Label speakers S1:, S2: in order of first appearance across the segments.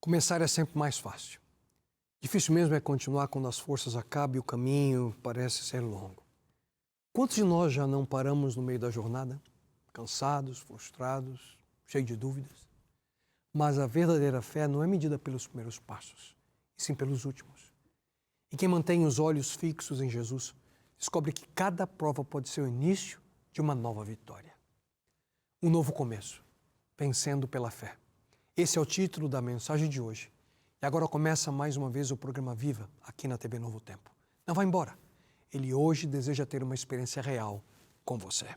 S1: Começar é sempre mais fácil. Difícil mesmo é continuar quando as forças acabam e o caminho parece ser longo. Quantos de nós já não paramos no meio da jornada? Cansados, frustrados, cheios de dúvidas? Mas a verdadeira fé não é medida pelos primeiros passos, e sim pelos últimos. E quem mantém os olhos fixos em Jesus, descobre que cada prova pode ser o início de uma nova vitória. Um novo começo, vencendo pela fé. Esse é o título da mensagem de hoje. E agora começa mais uma vez o programa Viva, aqui na TV Novo Tempo. Não vá embora. Ele hoje deseja ter uma experiência real com você.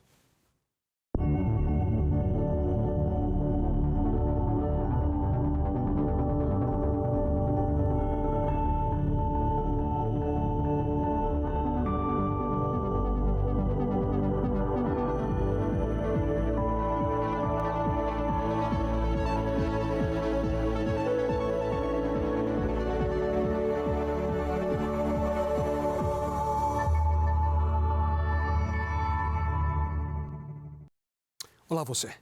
S1: Olá você.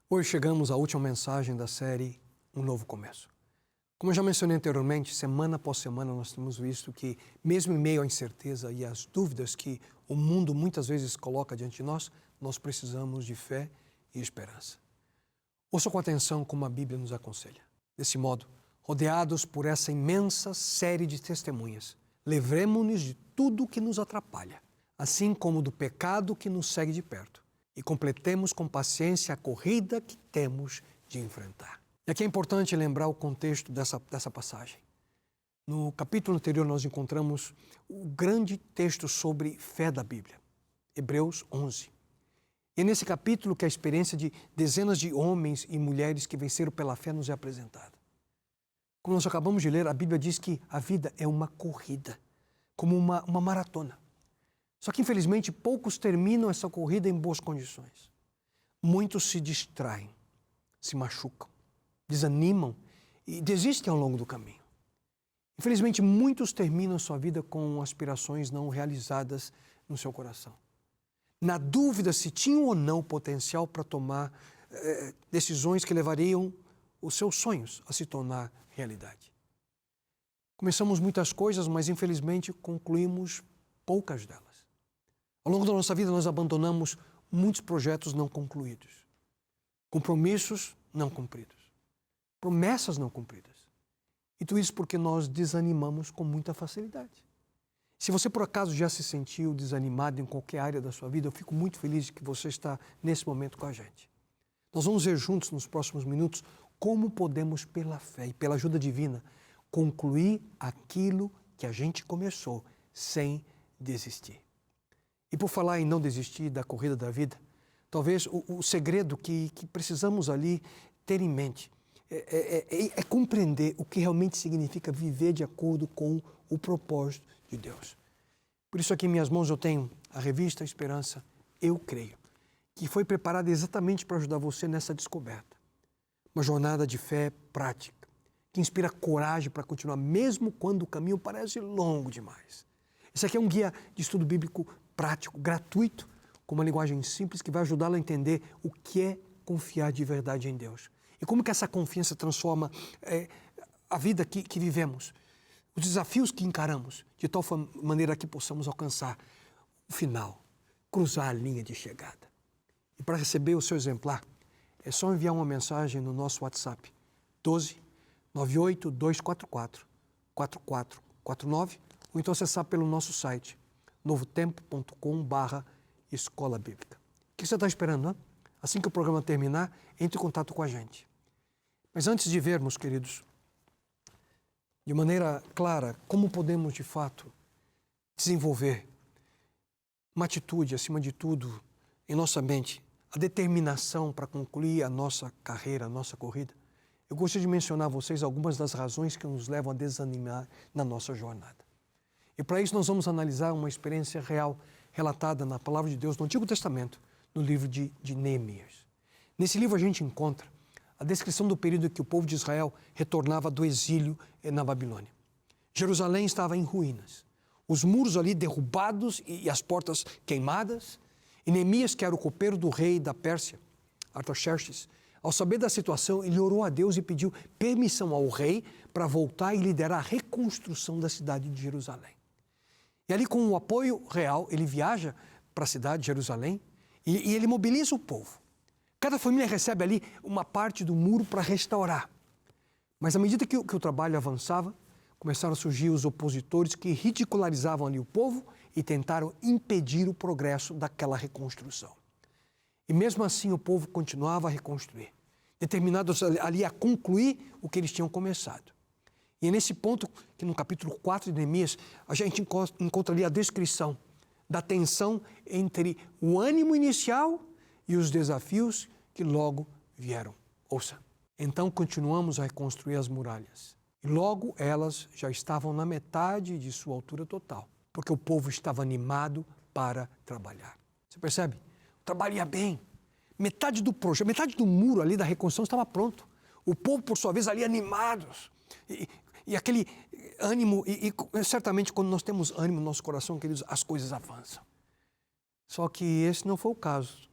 S1: Hoje chegamos à última mensagem da série Um Novo Começo. Como eu já mencionei anteriormente, semana após semana nós temos visto que, mesmo em meio à incerteza e às dúvidas que o mundo muitas vezes coloca diante de nós, nós precisamos de fé e esperança. Ouça com atenção como a Bíblia nos aconselha. Desse modo, rodeados por essa imensa série de testemunhas, livremo-nos de tudo que nos atrapalha, assim como do pecado que nos segue de perto, e completemos com paciência a corrida que temos de enfrentar. E aqui é importante lembrar o contexto dessa passagem. No capítulo anterior nós encontramos o grande texto sobre fé da Bíblia, Hebreus 11. E é nesse capítulo que a experiência de dezenas de homens e mulheres que venceram pela fé nos é apresentada. Como nós acabamos de ler, a Bíblia diz que a vida é uma corrida, como uma maratona. Só que, infelizmente, poucos terminam essa corrida em boas condições. Muitos se distraem, se machucam, desanimam e desistem ao longo do caminho. Infelizmente, muitos terminam sua vida com aspirações não realizadas no seu coração. Na dúvida se tinham ou não potencial para tomar decisões que levariam os seus sonhos a se tornar realidade. Começamos muitas coisas, mas infelizmente concluímos poucas delas. Ao longo da nossa vida, nós abandonamos muitos projetos não concluídos, compromissos não cumpridos, promessas não cumpridas. E tudo isso porque nós desanimamos com muita facilidade. Se você, por acaso, já se sentiu desanimado em qualquer área da sua vida, eu fico muito feliz de que você está nesse momento com a gente. Nós vamos ver juntos, nos próximos minutos, como podemos, pela fé e pela ajuda divina, concluir aquilo que a gente começou sem desistir. E por falar em não desistir da corrida da vida, talvez o segredo que precisamos ali ter em mente é compreender o que realmente significa viver de acordo com o propósito de Deus. Por isso aqui em minhas mãos eu tenho a revista Esperança, Eu Creio, que foi preparada exatamente para ajudar você nessa descoberta. Uma jornada de fé prática, que inspira coragem para continuar mesmo quando o caminho parece longo demais. Esse aqui é um guia de estudo bíblico prático, gratuito, com uma linguagem simples que vai ajudá-lo a entender o que é confiar de verdade em Deus. E como que essa confiança transforma a vida que vivemos, os desafios que encaramos, de tal maneira que possamos alcançar o final, cruzar a linha de chegada. E para receber o seu exemplar, é só enviar uma mensagem no nosso WhatsApp, 12 98 244 4449, ou então acessar pelo nosso site, novotempo.com/escola bíblica. O que você está esperando, né? Assim que o programa terminar, entre em contato com a gente. Mas antes de vermos, queridos, de maneira clara, como podemos, de fato, desenvolver uma atitude, acima de tudo, em nossa mente, a determinação para concluir a nossa carreira, a nossa corrida, eu gostaria de mencionar a vocês algumas das razões que nos levam a desanimar na nossa jornada. E para isso nós vamos analisar uma experiência real relatada na Palavra de Deus no Antigo Testamento, no livro de Neemias. Nesse livro a gente encontra a descrição do período em que o povo de Israel retornava do exílio na Babilônia. Jerusalém estava em ruínas, os muros ali derrubados e as portas queimadas. E Neemias, que era o copeiro do rei da Pérsia, Artaxerxes, Ao saber da situação, ele orou a Deus e pediu permissão ao rei para voltar e liderar a reconstrução da cidade de Jerusalém. E ali, com o apoio real, ele viaja para a cidade de Jerusalém e ele mobiliza o povo. Cada família recebe ali uma parte do muro para restaurar. Mas à medida que o trabalho avançava, começaram a surgir os opositores que ridicularizavam ali o povo e tentaram impedir o progresso daquela reconstrução. E mesmo assim o povo continuava a reconstruir, determinados ali a concluir o que eles tinham começado. E é nesse ponto que no capítulo 4 de Neemias a gente encontra ali a descrição da tensão entre o ânimo inicial e os desafios que logo vieram. Ouça, então continuamos a reconstruir as muralhas. E logo elas já estavam na metade de sua altura total, porque o povo estava animado para trabalhar. Você percebe? O trabalho ia bem. Metade do projeto, metade do muro ali da reconstrução estava pronto. O povo, por sua vez, ali animados. E aquele ânimo, e certamente quando nós temos ânimo no nosso coração, queridos, as coisas avançam. Só que esse não foi o caso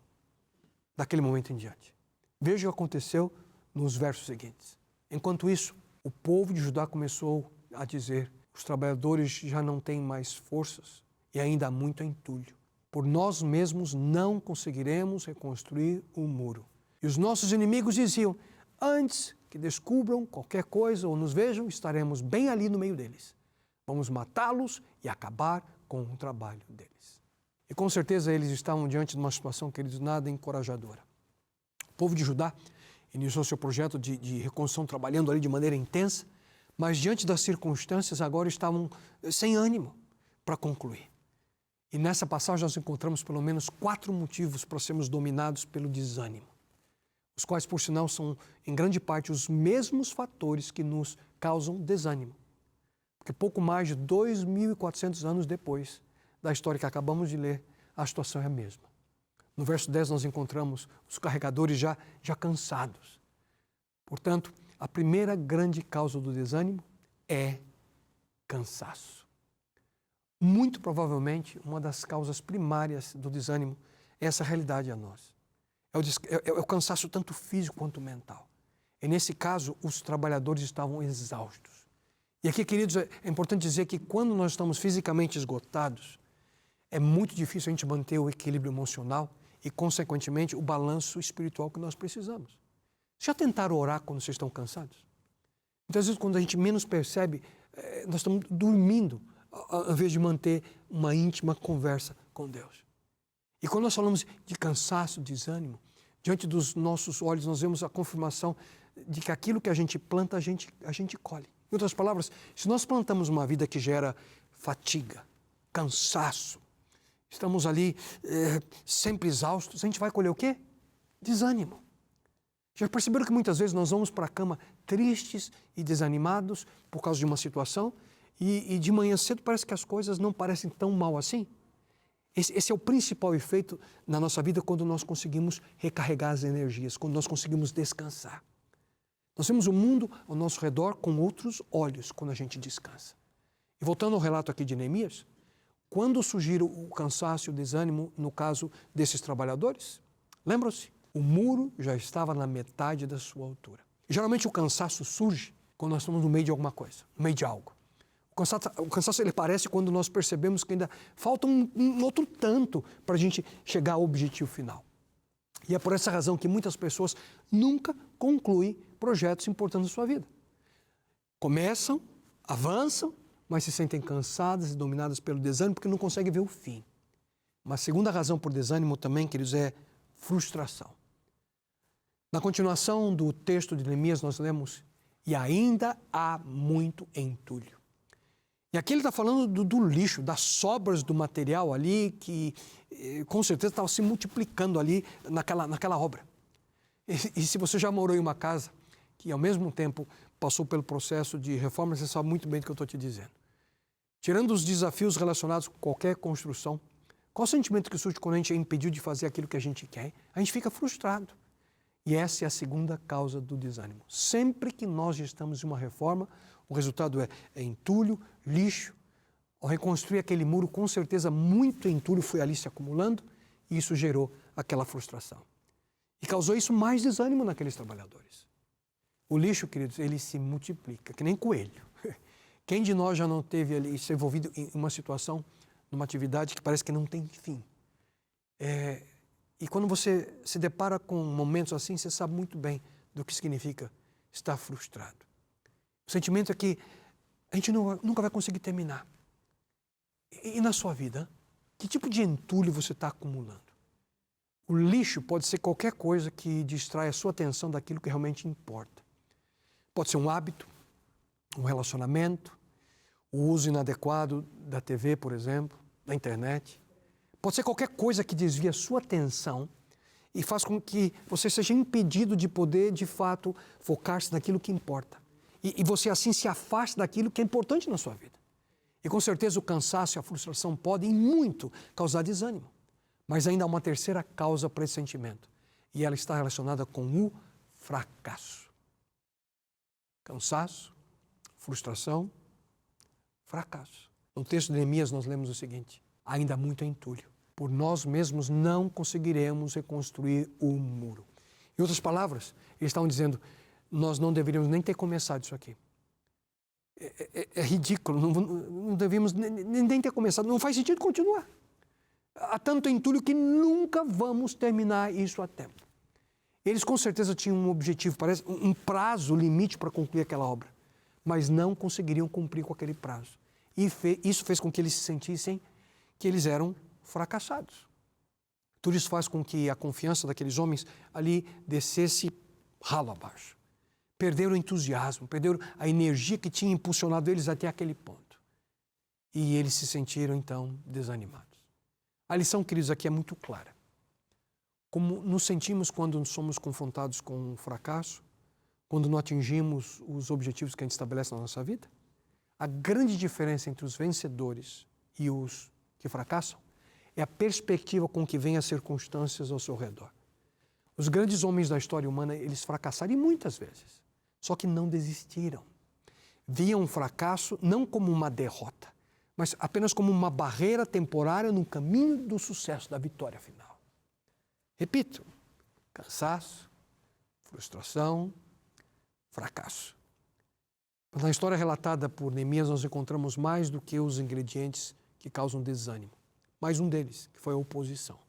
S1: daquele momento em diante. Veja o que aconteceu nos versos seguintes. Enquanto isso, o povo de Judá começou a dizer: os trabalhadores já não têm mais forças e ainda há muito entulho. Por nós mesmos não conseguiremos reconstruir o muro. E os nossos inimigos diziam: antes que descubram qualquer coisa ou nos vejam, estaremos bem ali no meio deles. Vamos matá-los e acabar com o trabalho deles. E com certeza eles estavam diante de uma situação, queridos, nada encorajadora. O povo de Judá iniciou seu projeto de reconstrução trabalhando ali de maneira intensa, mas diante das circunstâncias agora estavam sem ânimo para concluir. E nessa passagem nós encontramos pelo menos 4 motivos para sermos dominados pelo desânimo, os quais, por sinal, são em grande parte os mesmos fatores que nos causam desânimo. Porque pouco mais de 2.400 anos depois da história que acabamos de ler, a situação é a mesma. No verso 10 nós encontramos os carregadores já cansados. Portanto, a primeira grande causa do desânimo é cansaço. Muito provavelmente, uma das causas primárias do desânimo é essa realidade a nós. É o cansaço tanto físico quanto mental. E nesse caso, os trabalhadores estavam exaustos. E aqui, queridos, é importante dizer que quando nós estamos fisicamente esgotados, é muito difícil a gente manter o equilíbrio emocional e, consequentemente, o balanço espiritual que nós precisamos. Já tentaram orar quando vocês estão cansados? Muitas vezes, quando a gente menos percebe, nós estamos dormindo, ao invés de manter uma íntima conversa com Deus. E quando nós falamos de cansaço, desânimo, diante dos nossos olhos nós vemos a confirmação de que aquilo que a gente planta, a gente colhe. Em outras palavras, se nós plantamos uma vida que gera fatiga, cansaço, estamos ali sempre exaustos, a gente vai colher o quê? Desânimo. Já perceberam que muitas vezes nós vamos para a cama tristes e desanimados por causa de uma situação e de manhã cedo parece que as coisas não parecem tão mal assim? Esse é o principal efeito na nossa vida quando nós conseguimos recarregar as energias, quando nós conseguimos descansar. Nós vemos o mundo ao nosso redor com outros olhos quando a gente descansa. E voltando ao relato aqui de Neemias, quando surgiram o cansaço e o desânimo no caso desses trabalhadores, lembram-se? O muro já estava na metade da sua altura. E, geralmente o cansaço surge quando nós estamos no meio de alguma coisa, no meio de algo. O cansaço ele aparece quando nós percebemos que ainda falta um outro tanto para a gente chegar ao objetivo final. E é por essa razão que muitas pessoas nunca concluem projetos importantes na sua vida. Começam, avançam, mas se sentem cansadas e dominadas pelo desânimo porque não conseguem ver o fim. Uma segunda razão por desânimo também, queridos, é frustração. Na continuação do texto de Neemias nós lemos: e ainda há muito entulho. E aqui ele está falando do lixo, das sobras do material ali que com certeza estava se multiplicando ali naquela obra. E se você já morou em uma casa que ao mesmo tempo passou pelo processo de reforma, você sabe muito bem do que eu estou te dizendo. Tirando os desafios relacionados com qualquer construção, qual o sentimento que surge quando a gente é impedido de fazer aquilo que a gente quer? A gente fica frustrado. E essa é a segunda causa do desânimo. Sempre que nós estamos em uma reforma, o resultado é entulho, lixo. Ao reconstruir aquele muro, com certeza muito entulho foi ali se acumulando e isso gerou aquela frustração. E causou isso mais desânimo naqueles trabalhadores. O lixo, queridos, ele se multiplica, que nem coelho. Quem de nós já não teve ali, se envolvido em uma situação, numa atividade que parece que não tem fim? E quando você se depara com momentos assim, você sabe muito bem do que significa estar frustrado. O sentimento é que a gente nunca vai conseguir terminar. E na sua vida, que tipo de entulho você está acumulando? O lixo pode ser qualquer coisa que distrai a sua atenção daquilo que realmente importa. Pode ser um hábito, um relacionamento, o uso inadequado da TV, por exemplo, da internet. Pode ser qualquer coisa que desvia a sua atenção e faz com que você seja impedido de poder, de fato, focar-se naquilo que importa. E você assim se afaste daquilo que é importante na sua vida. E com certeza o cansaço e a frustração podem muito causar desânimo. Mas ainda há uma terceira causa para esse sentimento. E ela está relacionada com o fracasso. Cansaço, frustração, fracasso. No texto de Neemias nós lemos o seguinte: ainda há muito entulho. Por nós mesmos não conseguiremos reconstruir o muro. Em outras palavras, eles estavam dizendo, nós não deveríamos nem ter começado isso aqui. É ridículo, não devíamos nem ter começado, não faz sentido continuar. Há tanto entulho que nunca vamos terminar isso a tempo. Eles com certeza tinham um objetivo, parece um prazo limite para concluir aquela obra, mas não conseguiriam cumprir com aquele prazo. E isso fez com que eles se sentissem que eles eram fracassados. Tudo isso faz com que a confiança daqueles homens ali descesse ralo abaixo. Perderam o entusiasmo, perderam a energia que tinha impulsionado eles até aquele ponto. E eles se sentiram, então, desanimados. A lição, queridos, aqui é muito clara. Como nos sentimos quando somos confrontados com um fracasso, quando não atingimos os objetivos que a gente estabelece na nossa vida? A grande diferença entre os vencedores e os que fracassam é a perspectiva com que vêm as circunstâncias ao seu redor. Os grandes homens da história humana, eles fracassaram e muitas vezes, só que não desistiram. Viam o fracasso não como uma derrota, mas apenas como uma barreira temporária no caminho do sucesso, da vitória final. Repito, cansaço, frustração, fracasso. Na história relatada por Neemias, nós encontramos mais do que os ingredientes que causam desânimo. Mais um deles, que foi a oposição.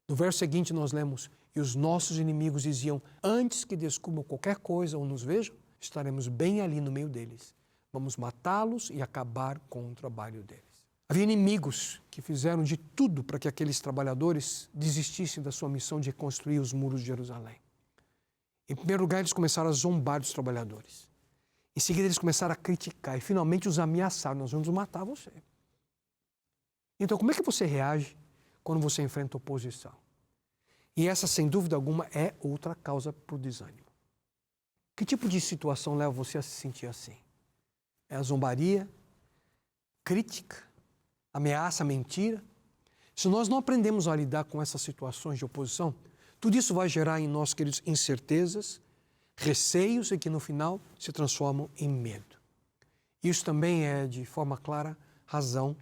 S1: No verso seguinte nós lemos, e os nossos inimigos diziam, antes que descubram qualquer coisa ou nos vejam, estaremos bem ali no meio deles. Vamos matá-los e acabar com o trabalho deles. Havia inimigos que fizeram de tudo para que aqueles trabalhadores desistissem da sua missão de reconstruir os muros de Jerusalém. Em primeiro lugar, eles começaram a zombar dos trabalhadores. Em seguida, eles começaram a criticar e finalmente os ameaçaram, nós vamos matar você. Então, como é que você reage quando você enfrenta oposição? E essa, sem dúvida alguma, é outra causa para o desânimo. Que tipo de situação leva você a se sentir assim? É a zombaria, crítica, ameaça, mentira? Se nós não aprendemos a lidar com essas situações de oposição, tudo isso vai gerar em nós, queridos, incertezas, receios e que no final se transformam em medo. Isso também é, de forma clara, razão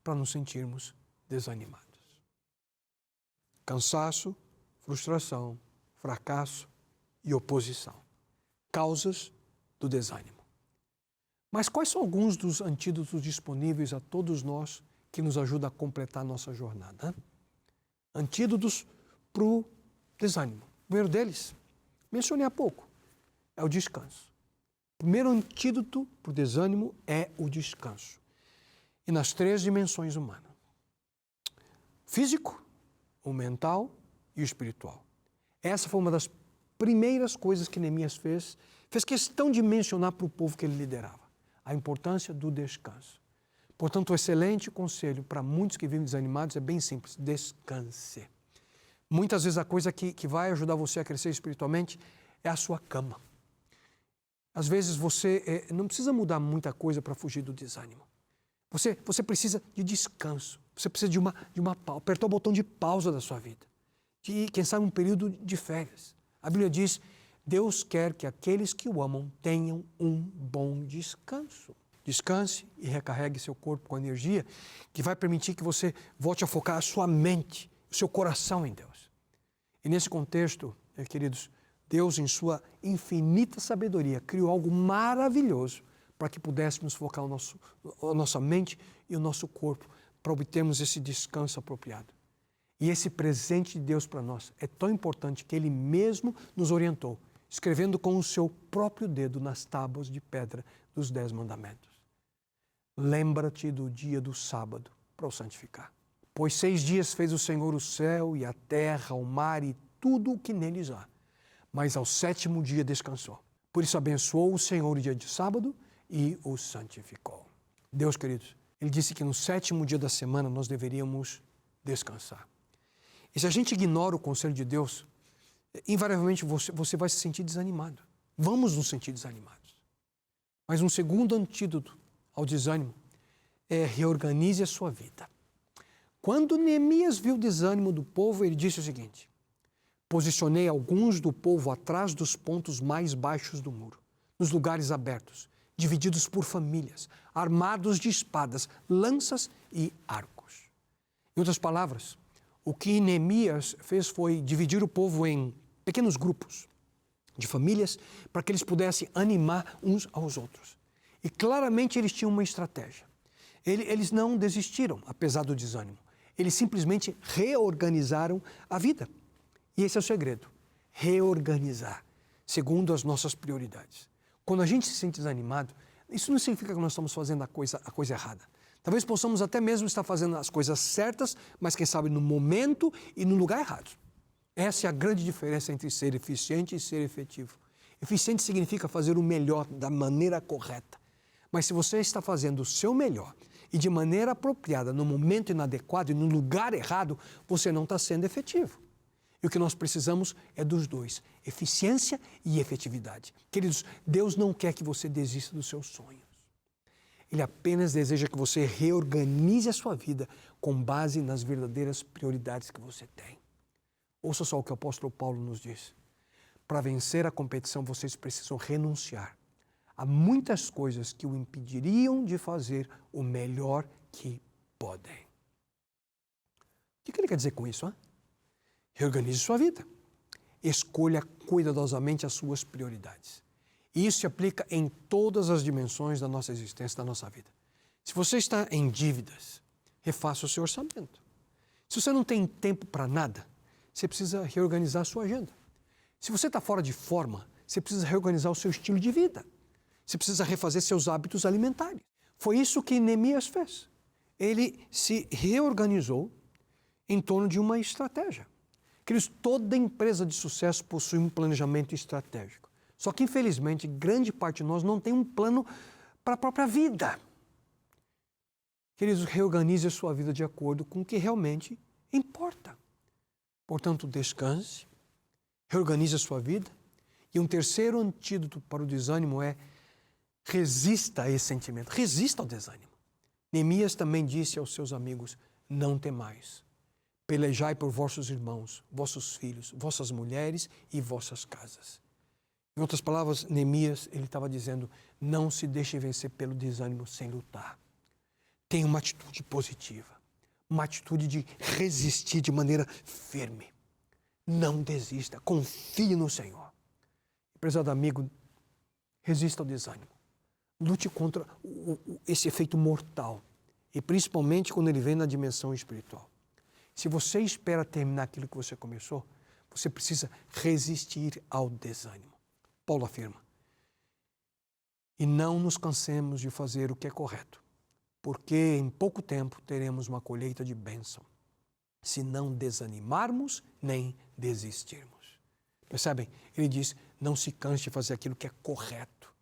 S1: para nos sentirmos desanimados. Cansaço, frustração, fracasso e oposição. Causas do desânimo. Mas quais são alguns dos antídotos disponíveis a todos nós que nos ajudam a completar a nossa jornada? Antídotos para o desânimo. O primeiro deles, mencionei há pouco, é o descanso. O primeiro antídoto para o desânimo é o descanso. E nas 3 dimensões humanas. Físico, o mental e o espiritual. Essa foi uma das primeiras coisas que Neemias fez questão de mencionar para o povo que ele liderava. A importância do descanso. Portanto, o excelente conselho para muitos que vivem desanimados é bem simples, descanse. Muitas vezes a coisa que vai ajudar você a crescer espiritualmente é a sua cama. Às vezes você não precisa mudar muita coisa para fugir do desânimo. Você precisa de descanso, você precisa de uma pausa, apertar o botão de pausa da sua vida, de, quem sabe, um período de férias. A Bíblia diz, Deus quer que aqueles que o amam tenham um bom descanso. Descanse e recarregue seu corpo com energia, que vai permitir que você volte a focar a sua mente, o seu coração em Deus. E nesse contexto, Queridos, Deus, em sua infinita sabedoria, criou algo maravilhoso para que pudéssemos focar a nossa mente e o nosso corpo para obtermos esse descanso apropriado. E esse presente de Deus para nós é tão importante que Ele mesmo nos orientou, escrevendo com o seu próprio dedo nas tábuas de pedra dos 10 mandamentos. Lembra-te do dia do sábado para o santificar. Pois 6 dias fez o Senhor o céu e a terra, o mar e tudo o que neles há. Mas ao 7º dia descansou. Por isso abençoou o Senhor o dia de sábado e o santificou. Deus, queridos, Ele disse que no 7º dia da semana nós deveríamos descansar. E se a gente ignora o conselho de Deus, invariavelmente você vai se sentir desanimado. Vamos nos sentir desanimados. Mas um segundo antídoto ao desânimo é reorganize a sua vida. Quando Neemias viu o desânimo do povo, ele disse o seguinte: posicionei alguns do povo atrás dos pontos mais baixos do muro, nos lugares abertos, divididos por famílias, armados de espadas, lanças e arcos. Em outras palavras, o que Neemias fez foi dividir o povo em pequenos grupos de famílias para que eles pudessem animar uns aos outros. E claramente eles tinham uma estratégia. Eles não desistiram, apesar do desânimo. Eles simplesmente reorganizaram a vida. E esse é o segredo, reorganizar, segundo as nossas prioridades. Quando a gente se sente desanimado, isso não significa que nós estamos fazendo a coisa errada. Talvez possamos até mesmo estar fazendo as coisas certas, mas quem sabe no momento e no lugar errado. Essa é a grande diferença entre ser eficiente e ser efetivo. Eficiente significa fazer o melhor da maneira correta. Mas se você está fazendo o seu melhor e de maneira apropriada, no momento inadequado e no lugar errado, você não está sendo efetivo. E o que nós precisamos é dos dois, eficiência e efetividade. Queridos, Deus não quer que você desista dos seus sonhos. Ele apenas deseja que você reorganize a sua vida com base nas verdadeiras prioridades que você tem. Ouça só o que o apóstolo Paulo nos diz. Para vencer a competição, vocês precisam renunciar a muitas coisas que o impediriam de fazer o melhor que podem. O que ele quer dizer com isso? Reorganize sua vida. Escolha cuidadosamente as suas prioridades. E isso se aplica em todas as dimensões da nossa existência, da nossa vida. Se você está em dívidas, refaça o seu orçamento. Se você não tem tempo para nada, você precisa reorganizar a sua agenda. Se você está fora de forma, você precisa reorganizar o seu estilo de vida. Você precisa refazer seus hábitos alimentares. Foi isso que Neemias fez. Ele se reorganizou em torno de uma estratégia. Queridos, toda empresa de sucesso possui um planejamento estratégico. Só que, infelizmente, grande parte de nós não tem um plano para a própria vida. Queridos, reorganize a sua vida de acordo com o que realmente importa. Portanto, descanse, reorganize a sua vida. E um terceiro antídoto para o desânimo é resista a esse sentimento, resista ao desânimo. Neemias também disse aos seus amigos, não temais, pelejai por vossos irmãos, vossos filhos, vossas mulheres e vossas casas. Em outras palavras, Neemias, ele estava dizendo, não se deixe vencer pelo desânimo sem lutar. Tenha uma atitude positiva, uma atitude de resistir de maneira firme. Não desista, confie no Senhor. Prezado amigo, resista ao desânimo. Lute contra esse efeito mortal, e principalmente quando ele vem na dimensão espiritual. Se você espera terminar aquilo que você começou, você precisa resistir ao desânimo. Paulo afirma, e não nos cansemos de fazer o que é correto, porque em pouco tempo teremos uma colheita de bênção, se não desanimarmos nem desistirmos. Percebem? Ele diz, não se canse de fazer aquilo que é correto.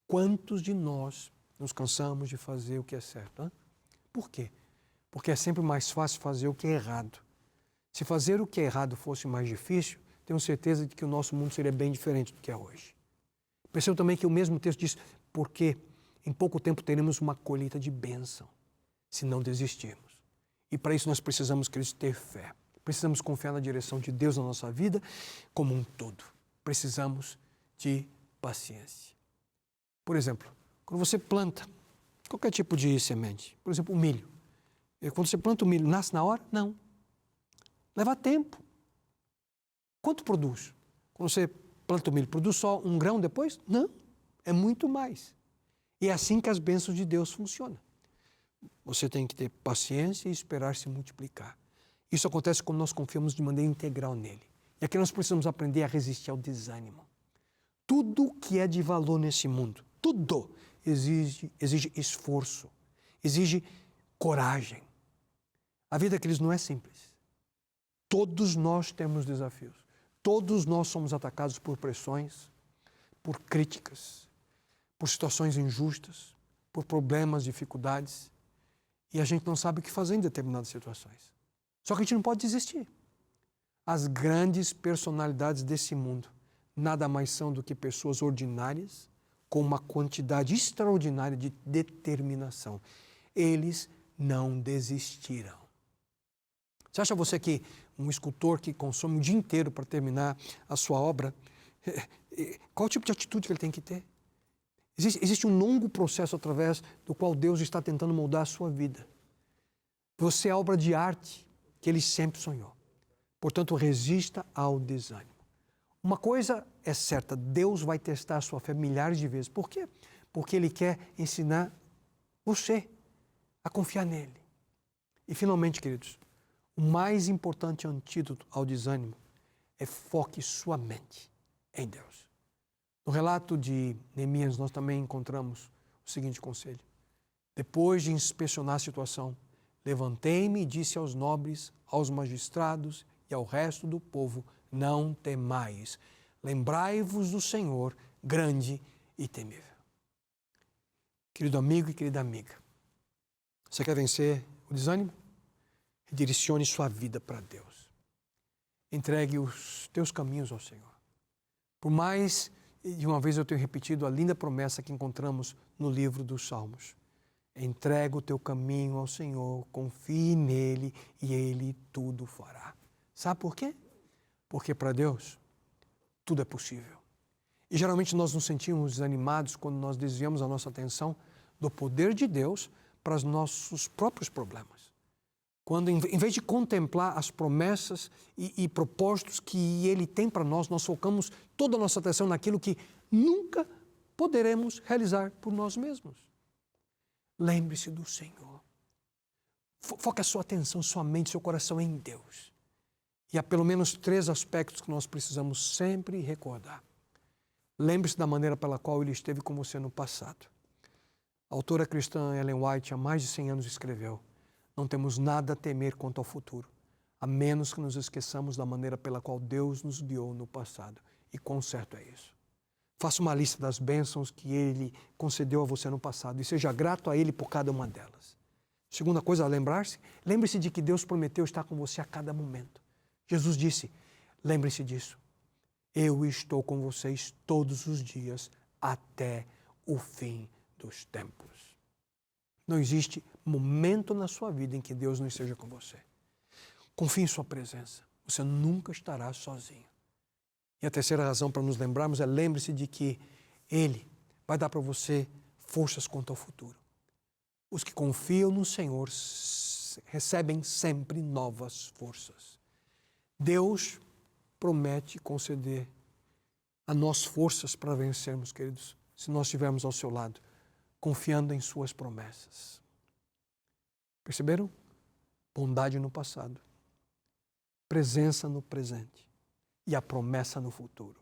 S1: Quantos de nós nos cansamos de fazer o que é certo? Por quê? Porque é sempre mais fácil fazer o que é errado. Se fazer o que é errado fosse mais difícil, tenho certeza de que o nosso mundo seria bem diferente do que é hoje. Percebo também que o mesmo texto diz, porque em pouco tempo teremos uma colheita de bênção, se não desistirmos. E para isso nós precisamos, queridos, ter fé. Precisamos confiar na direção de Deus na nossa vida como um todo. Precisamos de paciência. Por exemplo, quando você planta qualquer tipo de semente, por exemplo, o milho. Quando você planta o milho, nasce na hora? Não. Leva tempo. Quanto produz? Quando você planta o milho, produz só um grão depois? Não, é muito mais. E é assim que as bênçãos de Deus funcionam. Você tem que ter paciência e esperar se multiplicar. Isso acontece quando nós confiamos de maneira integral nele. E aqui nós precisamos aprender a resistir ao desânimo. Tudo que é de valor nesse mundo, tudo exige esforço, exige coragem. A vida, queridos, não é simples. Todos nós temos desafios. Todos nós somos atacados por pressões, por críticas, por situações injustas, por problemas, dificuldades. E a gente não sabe o que fazer em determinadas situações. Só que a gente não pode desistir. As grandes personalidades desse mundo nada mais são do que pessoas ordinárias com uma quantidade extraordinária de determinação. Eles não desistiram. Você acha você que um escultor que consome o dia inteiro para terminar a sua obra, qual o tipo de atitude que ele tem que ter? Existe um longo processo através do qual Deus está tentando moldar a sua vida. Você é a obra de arte que Ele sempre sonhou. Portanto, resista ao desânimo. Uma coisa é certa, Deus vai testar a sua fé milhares de vezes. Por quê? Porque Ele quer ensinar você a confiar nele. E finalmente, queridos, o mais importante antídoto ao desânimo é foque sua mente em Deus. No relato de Neemias, nós também encontramos o seguinte conselho. Depois de inspecionar a situação, levantei-me e disse aos nobres, aos magistrados e ao resto do povo, não temais, lembrai-vos do Senhor, grande e temível. Querido amigo e querida amiga, você quer vencer o desânimo? Direcione sua vida para Deus. Entregue os teus caminhos ao Senhor. Por mais de uma vez eu tenho repetido a linda promessa que encontramos no livro dos Salmos. Entrega o teu caminho ao Senhor, confie nele e Ele tudo fará. Sabe por quê? Porque para Deus tudo é possível. E geralmente nós nos sentimos desanimados quando nós desviamos a nossa atenção do poder de Deus para os nossos próprios problemas. Quando, em vez de contemplar as promessas e propósitos que Ele tem para nós, nós focamos toda a nossa atenção naquilo que nunca poderemos realizar por nós mesmos. Lembre-se do Senhor. Foque a sua atenção, sua mente, seu coração em Deus. E há pelo menos 3 aspectos que nós precisamos sempre recordar. Lembre-se da maneira pela qual Ele esteve com você no passado. A autora cristã Ellen White, há mais de 100 anos, escreveu: não temos nada a temer quanto ao futuro, a menos que nos esqueçamos da maneira pela qual Deus nos guiou no passado. E quão certo é isso. Faça uma lista das bênçãos que Ele concedeu a você no passado e seja grato a Ele por cada uma delas. Segunda coisa a lembrar-se, lembre-se de que Deus prometeu estar com você a cada momento. Jesus disse, lembre-se disso, eu estou com vocês todos os dias até o fim dos tempos. Não existe momento na sua vida em que Deus não esteja com você. Confie em sua presença. Você nunca estará sozinho. E a terceira razão para nos lembrarmos é lembre-se de que Ele vai dar para você forças quanto ao futuro. Os que confiam no Senhor recebem sempre novas forças. Deus promete conceder a nós forças para vencermos, queridos, se nós estivermos ao seu lado, confiando em suas promessas. Perceberam? Bondade no passado, presença no presente e a promessa no futuro.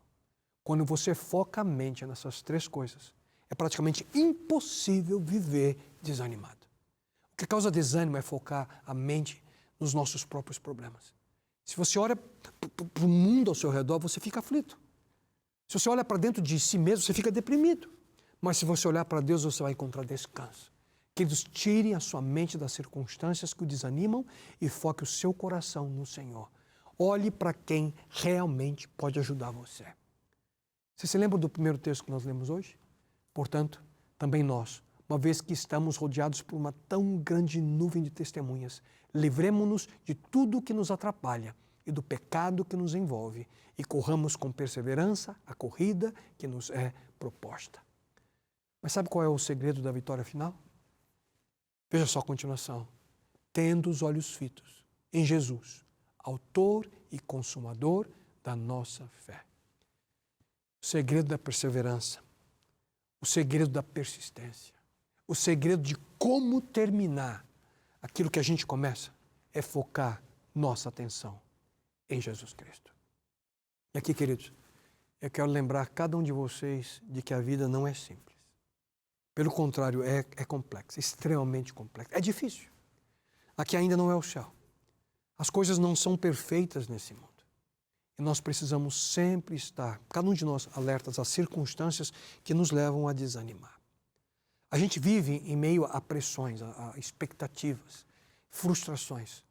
S1: Quando você foca a mente nessas 3 coisas, é praticamente impossível viver desanimado. O que causa desânimo é focar a mente nos nossos próprios problemas. Se você olha para o mundo ao seu redor, você fica aflito. Se você olha para dentro de si mesmo, você fica deprimido. Mas se você olhar para Deus, você vai encontrar descanso. Queridos, tirem a sua mente das circunstâncias que o desanimam e foque o seu coração no Senhor. Olhe para quem realmente pode ajudar você. Você se lembra do primeiro texto que nós lemos hoje? Portanto, também nós, uma vez que estamos rodeados por uma tão grande nuvem de testemunhas, livremo-nos de tudo o que nos atrapalha e do pecado que nos envolve e corramos com perseverança a corrida que nos é proposta. Mas sabe qual é o segredo da vitória final? Veja só a continuação. Tendo os olhos fitos em Jesus, autor e consumador da nossa fé. O segredo da perseverança, o segredo da persistência, o segredo de como terminar aquilo que a gente começa é focar nossa atenção em Jesus Cristo. E aqui, queridos, eu quero lembrar cada um de vocês de que a vida não é simples. Pelo contrário, é complexa, extremamente complexa. É difícil. Aqui ainda não é o céu. As coisas não são perfeitas nesse mundo. E nós precisamos sempre estar, cada um de nós, alertas às circunstâncias que nos levam a desanimar. A gente vive em meio a pressões, a expectativas, frustrações.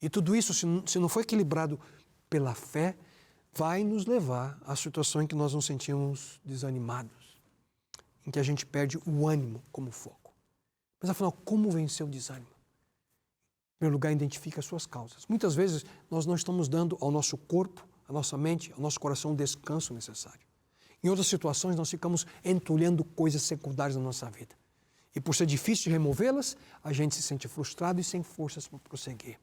S1: E tudo isso, se não for equilibrado pela fé, vai nos levar à situação em que nós nos sentimos desanimados, em que a gente perde o ânimo como foco. Mas afinal, como vencer o desânimo? Em primeiro lugar, identifique as suas causas. Muitas vezes nós não estamos dando ao nosso corpo, à nossa mente, ao nosso coração o descanso necessário. Em outras situações, nós ficamos entulhando coisas secundárias na nossa vida. E por ser difícil de removê-las, a gente se sente frustrado e sem forças para prosseguir.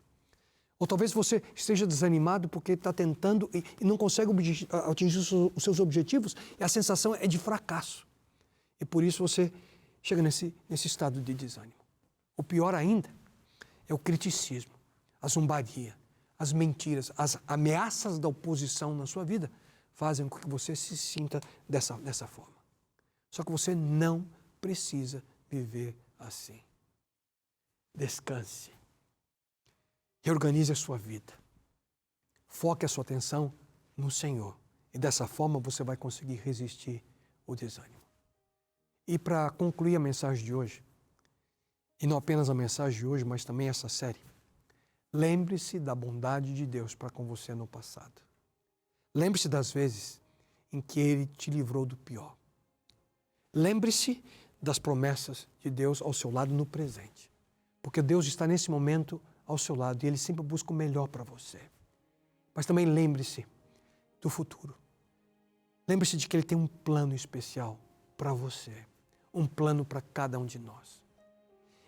S1: Ou talvez você esteja desanimado porque está tentando e não consegue atingir os seus objetivos e a sensação é de fracasso. E por isso você chega nesse estado de desânimo. O pior ainda é o criticismo, a zombaria, as mentiras, as ameaças da oposição na sua vida fazem com que você se sinta dessa forma. Só que você não precisa viver assim. Descanse. Reorganize a sua vida. Foque a sua atenção no Senhor. E dessa forma você vai conseguir resistir ao desânimo. E para concluir a mensagem de hoje, e não apenas a mensagem de hoje, mas também essa série, lembre-se da bondade de Deus para com você no passado. Lembre-se das vezes em que Ele te livrou do pior. Lembre-se das promessas de Deus ao seu lado no presente. Porque Deus está nesse momento ao seu lado e Ele sempre busca o melhor para você. Mas também lembre-se do futuro. Lembre-se de que Ele tem um plano especial para você. Um plano para cada um de nós.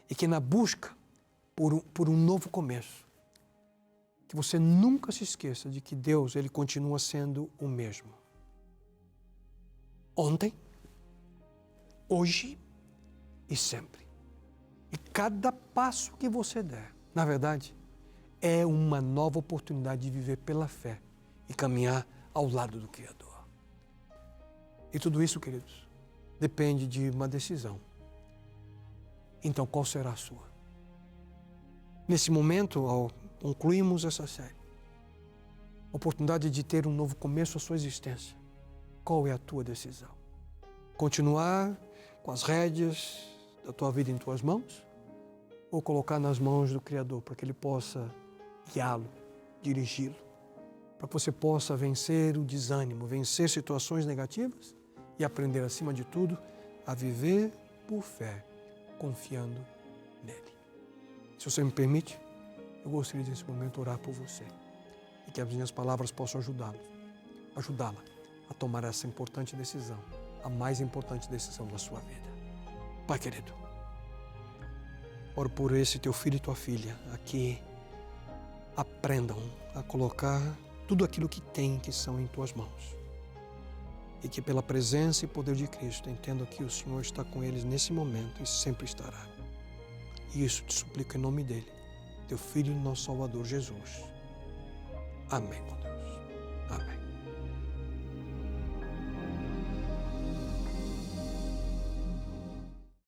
S1: E que na busca por um novo começo, que você nunca se esqueça de que Deus, Ele continua sendo o mesmo. Ontem, hoje e sempre. E cada passo que você der, na verdade, é uma nova oportunidade de viver pela fé e caminhar ao lado do Criador. E tudo isso, queridos, depende de uma decisão. Então, qual será a sua? Nesse momento, ao concluirmos essa série, a oportunidade de ter um novo começo à sua existência, qual é a tua decisão? Continuar com as rédeas da tua vida em tuas mãos? Ou colocar nas mãos do Criador para que Ele possa guiá-lo, dirigi-lo, para que você possa vencer o desânimo, vencer situações negativas e aprender, acima de tudo, a viver por fé, confiando nele. Se você me permite, eu gostaria de, nesse momento, orar por você e que as minhas palavras possam ajudá-la a tomar essa importante decisão, a mais importante decisão da sua vida. Pai querido, oro por esse teu filho e tua filha, a que aprendam a colocar tudo aquilo que têm, que são em tuas mãos. E que pela presença e poder de Cristo entendam que o Senhor está com eles nesse momento e sempre estará. E isso te suplico em nome dele, teu Filho e nosso Salvador Jesus. Amém, meu Deus. Amém.